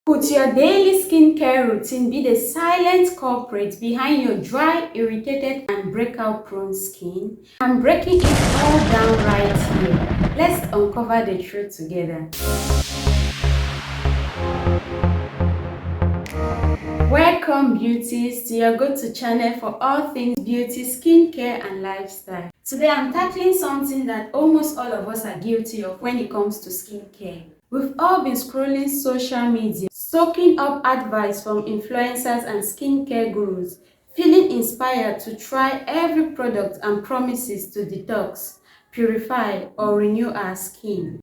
Could your daily skincare routine be the silent culprit behind your dry, irritated, and breakout prone skin? I'm breaking it all down right here. Let's uncover the truth together. Welcome beauties to your go-to channel for all things beauty, skincare, and lifestyle. Today I'm tackling something that almost all of us are guilty of when it comes to skincare. We've all been scrolling social media, soaking up advice from influencers and skincare gurus, feeling inspired to try every product and promises to detox, purify, or renew our skin.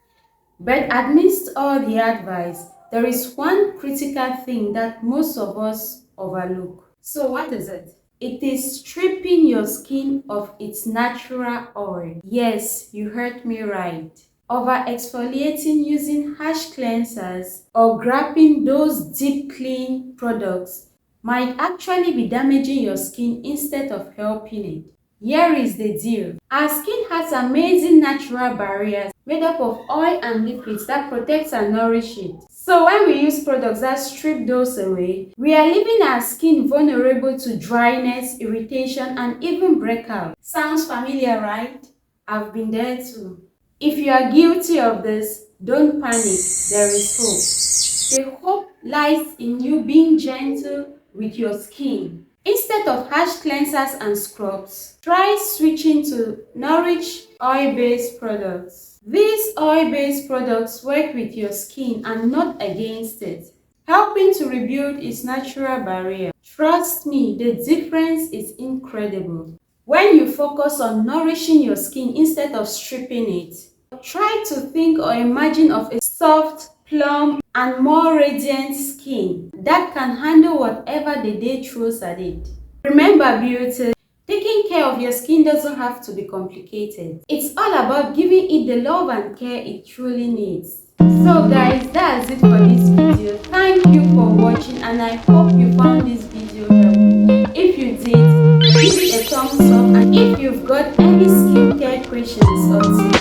But amidst all the advice, there is one critical thing that most of us overlook. So what is it? It is stripping your skin of its natural oil. Yes, you heard me right. Over-exfoliating using harsh cleansers or grabbing those deep clean products might actually be damaging your skin instead of helping it. Here is the deal. Our skin has amazing natural barriers made up of oil and liquids that protect and nourish it. So when we use products that strip those away, we are leaving our skin vulnerable to dryness, irritation, and even breakouts. Sounds familiar, right? I've been there too. If you are guilty of this, don't panic, there is hope. The hope lies in you being gentle with your skin. Instead of harsh cleansers and scrubs, try switching to nourish oil-based products. These oil-based products work with your skin and not against it, helping to rebuild its natural barrier. Trust me, the difference is incredible. When you focus on nourishing your skin instead of stripping it, try to think or imagine of a soft, plump, and more radiant skin that can handle whatever the day throws at it. Remember beauty, taking care of your skin doesn't have to be complicated. It's all about giving it the love and care it truly needs. So guys, that's it for this video. Thank you for watching and I hope you found this video helpful. If you did, give it a thumbs up, and if you've got any skincare questions or tips,